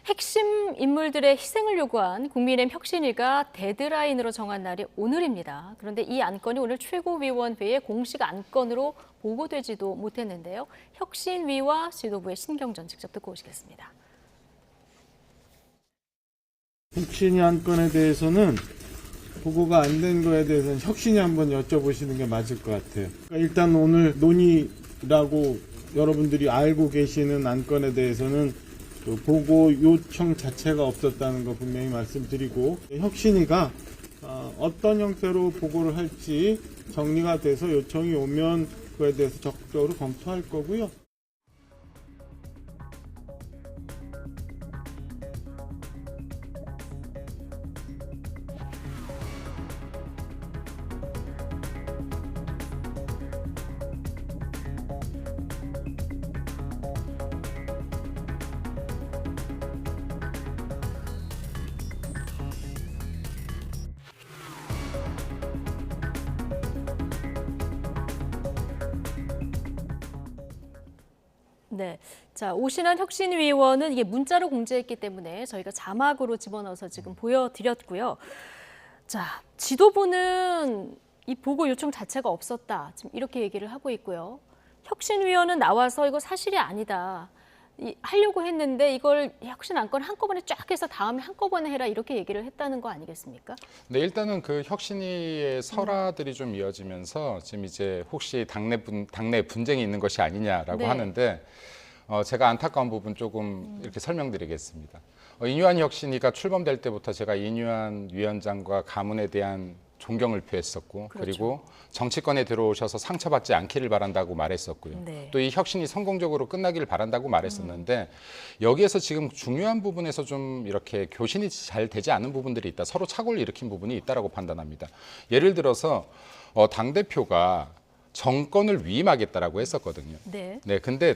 핵심 인물들의 희생을 요구한 국민의힘 혁신위가 데드라인으로 정한 날이 오늘입니다. 그런데 이 안건이 오늘 최고위원회의 공식 안건으로 보고되지도 못했는데요. 혁신위와 지도부의 신경전 직접 듣고 오시겠습니다. 혁신위 안건에 대해서는 보고가 안 된 거에 대해서는 혁신이 한번 여쭤보시는 게 맞을 것 같아요. 그러니까 일단 오늘 논의라고 여러분들이 알고 계시는 안건에 대해서는 보고 요청 자체가 없었다는 거 분명히 말씀드리고, 혁신위가 어떤 형태로 보고를 할지 정리가 돼서 요청이 오면 그에 대해서 적극적으로 검토할 거고요. 네, 자 오신환 혁신위원은 이게 문자로 공지했기 때문에 저희가 자막으로 집어넣어서 지금 보여드렸고요. 자, 지도부는 이 보고 요청 자체가 없었다, 지금 이렇게 얘기를 하고 있고요. 혁신위원은 나와서 이거 사실이 아니다, 하려고 했는데 이걸 혁신 안건 한꺼번에 쫙 해서 다음에 한꺼번에 해라 이렇게 얘기를 했다는 거 아니겠습니까? 네, 일단은 그 혁신위의 설화들이 좀 이어지면서 지금 이제 혹시 당내 분쟁이 있는 것이 아니냐라고 네. 하는데 제가 안타까운 부분 조금 이렇게 설명드리겠습니다. 인유한 혁신위가 출범될 때부터 제가 인유한 위원장과 가문에 대한 존경을 표했었고, 그렇죠. 그리고 정치권에 들어오셔서 상처받지 않기를 바란다고 말했었고요. 네. 또 이 혁신이 성공적으로 끝나기를 바란다고 말했었는데 여기에서 지금 중요한 부분에서 좀 이렇게 교신이 잘 되지 않은 부분들이 있다. 서로 착오를 일으킨 부분이 있다라고 판단합니다. 예를 들어서 당대표가 정권을 위임하겠다라고 했었거든요. 네. 네, 근데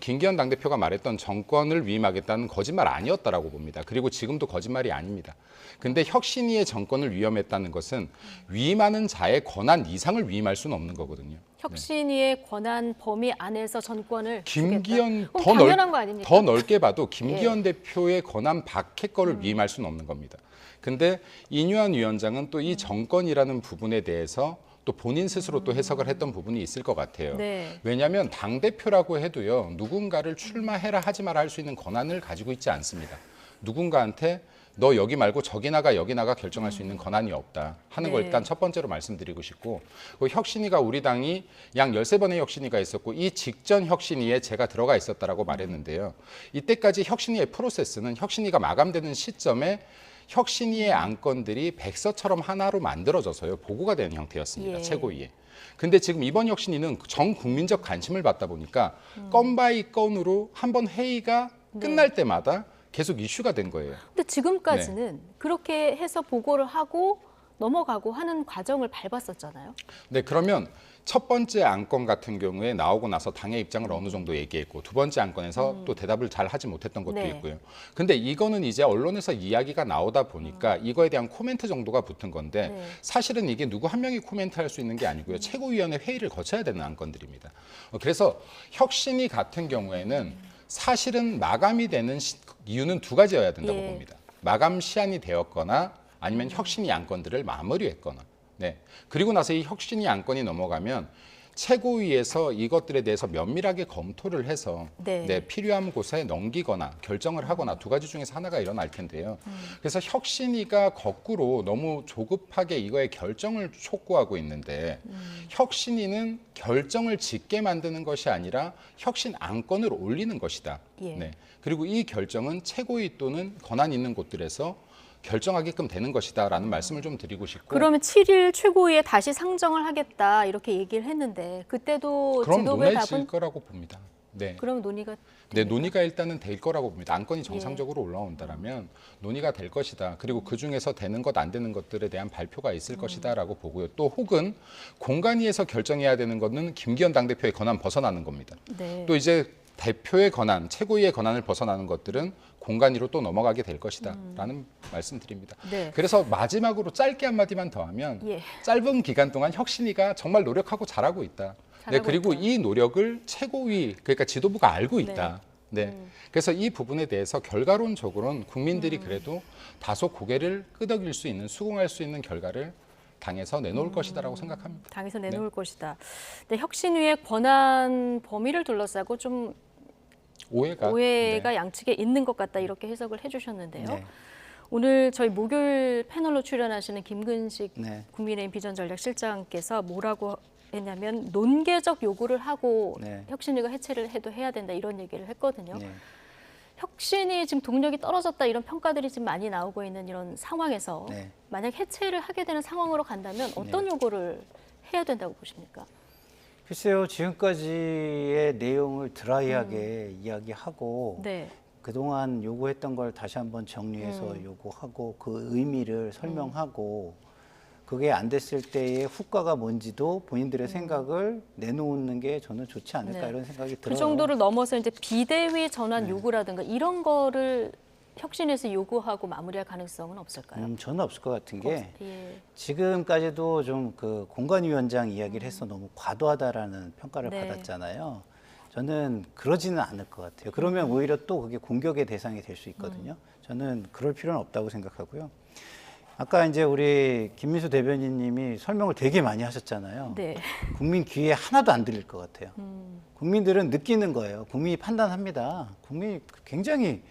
김기현 당대표가 말했던 정권을 위임하겠다는 거짓말 아니었다라고 봅니다. 그리고 지금도 거짓말이 아닙니다. 근데 혁신위의 정권을 위임했다는 것은 위임하는 자의 권한 이상을 위임할 수는 없는 거거든요. 혁신위의 권한 범위 안에서 전권을 김기현 주겠다? 당연한 거 아닙니까? 더 넓게 봐도 김기현 대표의 권한 밖의 거를 위임할 수는 없는 겁니다. 근데 인유한 위원장은 또 이 정권이라는 부분에 대해서 또 본인 스스로 또 해석을 했던 부분이 있을 것 같아요. 네. 왜냐하면 당대표라고 해도요, 누군가를 출마해라 하지 마라 할 수 있는 권한을 가지고 있지 않습니다. 누군가한테 너 여기 말고 저기 나가 여기 나가 결정할 수 있는 권한이 없다 하는 걸 네. 일단 첫 번째로 말씀드리고 싶고, 그 혁신위가 우리 당이 양 13번의 혁신위가 있었고 이 직전 혁신위에 제가 들어가 있었다라고 말했는데요. 이때까지 혁신위의 프로세스는 혁신위가 마감되는 시점에 혁신위의 안건들이 백서처럼 하나로 만들어져서요 보고가 되는 형태였습니다. 예. 최고위에. 근데 지금 이번 혁신위는 전 국민적 관심을 받다 보니까 건 바이 건으로 한번 회의가 끝날 때마다 계속 이슈가 된 거예요. 근데 지금까지는 그렇게 해서 보고를 하고 넘어가고 하는 과정을 밟았었잖아요. 네, 그러면 첫 번째 안건 같은 경우에 나오고 나서 당의 입장을 어느 정도 얘기했고, 두 번째 안건에서 또 대답을 잘 하지 못했던 것도 네. 있고요. 근데 이거는 이제 언론에서 이야기가 나오다 보니까 이거에 대한 코멘트 정도가 붙은 건데 네. 사실은 이게 누구 한 명이 코멘트할 수 있는 게 아니고요. 최고위원회 회의를 거쳐야 되는 안건들입니다. 그래서 혁신위 같은 경우에는 사실은 마감이 되는 이유는 두 가지여야 된다고 예. 봅니다. 마감 시한이 되었거나 아니면 혁신위 안건들을 마무리했거나. 네. 그리고 나서 이 혁신위 안건이 넘어가면 최고위에서 이것들에 대해서 면밀하게 검토를 해서 네. 필요한 곳에 넘기거나 결정을 하거나 두 가지 중에서 하나가 일어날 텐데요. 그래서 혁신위가 거꾸로 너무 조급하게 이거에 결정을 촉구하고 있는데 혁신위는 결정을 짓게 만드는 것이 아니라 혁신 안건을 올리는 것이다. 예. 네. 그리고 이 결정은 최고위 또는 권한 있는 곳들에서 결정하게끔 되는 것이다라는 말씀을 좀 드리고 싶고. 그러면 7일 최고위에 다시 상정을 하겠다 이렇게 얘기를 했는데 그때도 그럼 지도부의 논의할 답은 거라고 봅니다. 네. 그러면 논의가 네, 논의가 일단은 될 거라고 봅니다. 안건이 정상적으로 올라온다라면 논의가 될 것이다. 그리고 그 중에서 되는 것, 안 되는 것들에 대한 발표가 있을 것이다라고 보고요. 또 혹은 공관위에서 결정해야 되는 것은 김기현 당대표의 권한 벗어나는 겁니다. 네. 또 이제 대표의 권한, 최고위의 권한을 벗어나는 것들은 공간위로 또 넘어가게 될 것이다라는 말씀드립니다. 네. 그래서 마지막으로 짧게 한마디만 더 하면 예. 짧은 기간 동안 혁신위가 정말 노력하고 잘하고 있다. 네, 잘하고 그리고 있다. 이 노력을 최고위, 그러니까 지도부가 알고 있다. 네. 그래서 이 부분에 대해서 결과론적으로는 국민들이 그래도 다소 고개를 끄덕일 수 있는, 수긍할 수 있는 결과를 당에서 내놓을 것이다라고 생각합니다. 당에서 내놓을 것이다. 근데 혁신위의 권한 범위를 둘러싸고 좀 오해가 네. 양측에 있는 것 같다 이렇게 해석을 해주셨는데요. 네. 오늘 저희 목요일 패널로 출연하시는 김근식 네. 국민의힘 비전전략실장께서 뭐라고 했냐면 논계적 요구를 하고 네. 혁신위가 해체를 해도 해야 된다 이런 얘기를 했거든요. 네. 혁신이 지금 동력이 떨어졌다 이런 평가들이 지금 많이 나오고 있는 이런 상황에서 네. 만약 해체를 하게 되는 상황으로 간다면 어떤 요구를 해야 된다고 보십니까? 글쎄요, 지금까지의 내용을 드라이하게 이야기하고 네. 그동안 요구했던 걸 다시 한번 정리해서 요구하고 그 의미를 설명하고 그게 안 됐을 때의 후과가 뭔지도 본인들의 생각을 내놓는 게 저는 좋지 않을까 네. 이런 생각이 그 들어요. 정도를 넘어서 이제 비대위 전환 요구라든가 이런 거를 혁신에서 요구하고 마무리할 가능성은 없을까요? 저는 없을 것 같은 게 예. 지금까지도 좀 그 공관위원장 이야기를 해서 너무 과도하다라는 평가를 네. 받았잖아요. 저는 그러지는 않을 것 같아요. 그러면 오히려 또 그게 공격의 대상이 될 수 있거든요. 저는 그럴 필요는 없다고 생각하고요. 아까 이제 우리 김민수 대변인님이 설명을 되게 많이 하셨잖아요. 네. 국민 귀에 하나도 안 들릴 것 같아요. 국민들은 느끼는 거예요. 국민이 판단합니다. 국민이 굉장히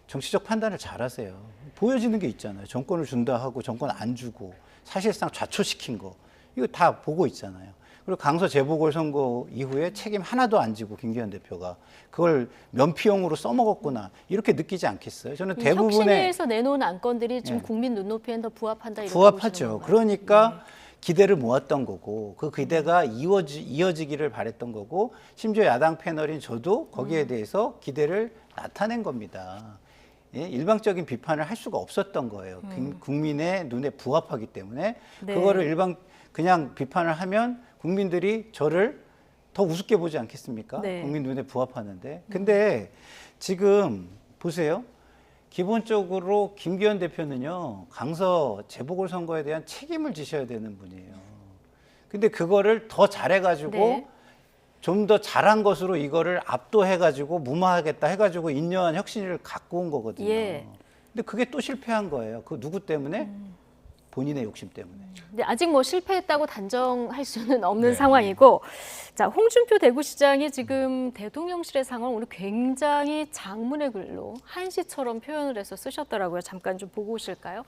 정치적 판단을 잘하세요. 보여지는 게 있잖아요. 정권을 준다 하고 정권 안 주고 사실상 좌초시킨 거 이거 다 보고 있잖아요. 그리고 강서 재보궐선거 이후에 책임 하나도 안 지고 김기현 대표가 그걸 면피용으로 써먹었구나 이렇게 느끼지 않겠어요? 저는 대부분의 혁신위에서 내놓은 안건들이 지금 네. 국민 눈높이엔 더 부합한다 이렇게 부합하죠. 보시는 건가요? 그러니까 기대를 모았던 거고 그 기대가 이어지기를 바랬던 거고 심지어 야당 패널인 저도 거기에 대해서 기대를 나타낸 겁니다. 예? 일방적인 비판을 할 수가 없었던 거예요. 국민의 눈에 부합하기 때문에 네. 그거를 그냥 비판을 하면 국민들이 저를 더 우습게 보지 않겠습니까? 네. 국민 눈에 부합하는데. 근데 지금 보세요. 기본적으로 김기현 대표는요, 강서 재보궐선거에 대한 책임을 지셔야 되는 분이에요. 근데 그거를 더 잘해가지고 네. 좀 더 잘한 것으로 이거를 압도해가지고 무마하겠다 해가지고 인류한 혁신을 갖고 온 거거든요. 예. 근데 그게 또 실패한 거예요. 그 누구 때문에? 본인의 욕심 때문에. 근데 아직 뭐 실패했다고 단정할 수는 없는 네. 상황이고, 자 홍준표 대구시장이 지금 대통령실의 상황을 오늘 굉장히 장문의 글로 한시처럼 표현을 해서 쓰셨더라고요. 잠깐 좀 보고 오실까요?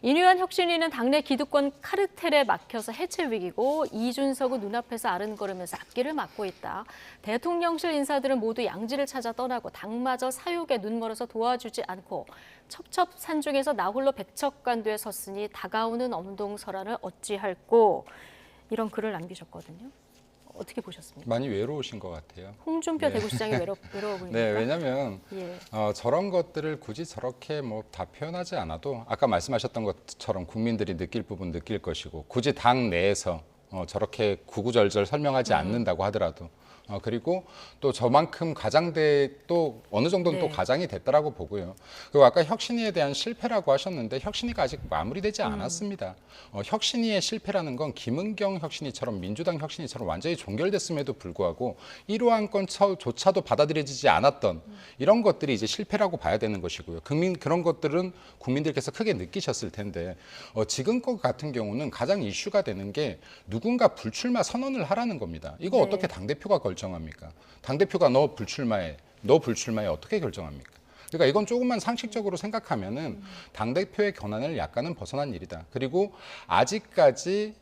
인유한 혁신위는 당내 기득권 카르텔에 막혀서 해체 위기고 이준석은 눈앞에서 아른거리면서 앞길을 막고 있다. 대통령실 인사들은 모두 양지를 찾아 떠나고 당마저 사육에 눈멀어서 도와주지 않고 첩첩산중에서 나홀로 백척간도에 섰으니 다가오는 엄동설안을 어찌할꼬 이런 글을 남기셨거든요. 어떻게 보셨습니까? 많이 외로우신 것 같아요. 홍준표 네. 대구시장이 외로워 보입니까? 네, 왜냐하면 예. 저런 것들을 굳이 저렇게 뭐 다 표현하지 않아도 아까 말씀하셨던 것처럼 국민들이 느낄 부분 느낄 것이고 굳이 당 내에서 저렇게 구구절절 설명하지 않는다고 하더라도 그리고 또 저만큼 과장돼 또 어느 정도는 네. 또 과장이 됐다라고 보고요. 그리고 아까 혁신위에 대한 실패라고 하셨는데 혁신위가 아직 마무리되지 않았습니다. 혁신위의 실패라는 건 김은경 혁신위처럼 민주당 혁신위처럼 완전히 종결됐음에도 불구하고 1호 안건조차도 받아들여지지 않았던 이런 것들이 이제 실패라고 봐야 되는 것이고요. 그런 것들은 국민들께서 크게 느끼셨을 텐데 지금 것 같은 경우는 가장 이슈가 되는 게 누군가 불출마 선언을 하라는 겁니다. 이거 네. 어떻게 당대표가 결정합니까? 당대표가 너 불출마해 어떻게 결정합니까? 그러니까 이건 조금만 상식적으로 생각하면은 당대표의 권한을 약간은 벗어난 일이다. 그리고 아직까지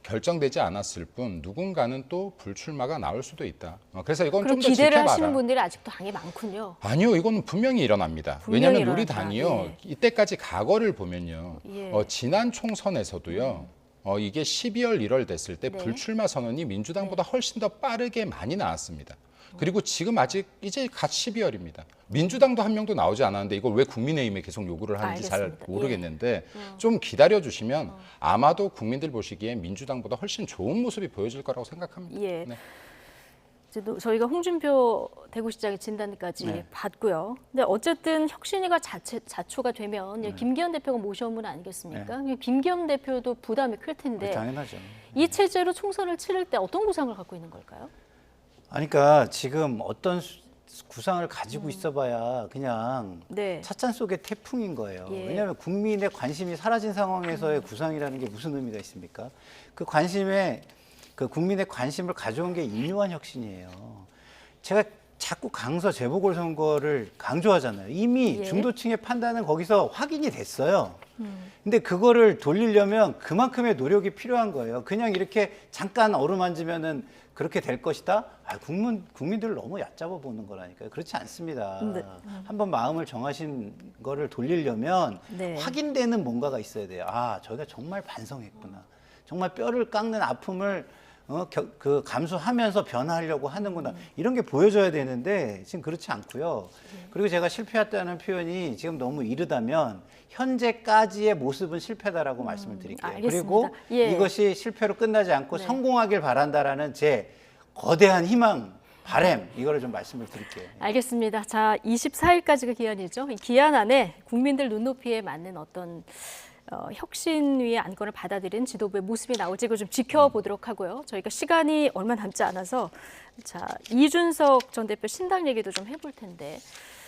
결정되지 않았을 뿐 누군가는 또 불출마가 나올 수도 있다. 그래서 이건 그럼 좀 더 기대를 지켜봐라. 하시는 분들이 아직도 당에 많군요. 아니요, 이거는 분명히 일어납니다. 분명히 왜냐하면 우리 일어난다. 당이요, 예. 이때까지 과거를 보면요, 예. 지난 총선에서도요, 이게 12월 1월 됐을 때 네. 불출마 선언이 민주당보다 훨씬 더 빠르게 많이 나왔습니다. 그리고 지금 아직 이제 갓 12월입니다. 민주당도 한 명도 나오지 않았는데 이걸 왜 국민의힘에 계속 요구를 하는지 알겠습니다. 잘 모르겠는데 좀 기다려 주시면 아마도 국민들 보시기에 민주당보다 훨씬 좋은 모습이 보여질 거라고 생각합니다. 예. 네. 이제 저희가 홍준표 대구시장의 진단까지 네. 받고요. 근데 어쨌든 혁신위가 자초가 되면 김기현 대표가 모셔온 분 아니겠습니까? 김기현 대표도 부담이 클 텐데 당연하죠. 이 체제로 총선을 치를 때 어떤 구상을 갖고 있는 걸까요? 아니, 그러니까 지금 어떤 구상을 가지고 있어봐야 그냥 네. 찻잔 속의 태풍인 거예요. 예. 왜냐하면 국민의 관심이 사라진 상황에서의 구상이라는 게 무슨 의미가 있습니까? 그 관심에 그 국민의 관심을 가져온 게 인류한 혁신이에요. 제가 자꾸 강서 재보궐선거를 강조하잖아요. 이미 예. 중도층의 판단은 거기서 확인이 됐어요. 근데 그거를 돌리려면 그만큼의 노력이 필요한 거예요. 그냥 이렇게 잠깐 어루만지면은 그렇게 될 것이다? 국민들을 너무 얕잡아 보는 거라니까요. 그렇지 않습니다. 네. 한번 마음을 정하신 거를 돌리려면 네. 확인되는 뭔가가 있어야 돼요. 아, 저희가 정말 반성했구나. 정말 뼈를 깎는 아픔을 감수하면서 변화하려고 하는구나. 이런 게 보여져야 되는데 지금 그렇지 않고요. 그리고 제가 실패했다는 표현이 지금 너무 이르다면 현재까지의 모습은 실패다라고 말씀을 드릴게요. 알겠습니다. 그리고 예. 이것이 실패로 끝나지 않고 네. 성공하길 바란다라는 제 거대한 희망, 바람 이거를 좀 말씀을 드릴게요. 알겠습니다. 자, 24일까지가 기한이죠. 이 기한 안에 국민들 눈높이에 맞는 어떤 혁신위의 안건을 받아들인 지도부의 모습이 나올지 좀 지켜보도록 하고요. 저희가 시간이 얼마 남지 않아서 자, 이준석 전 대표 신당 얘기도 좀 해볼 텐데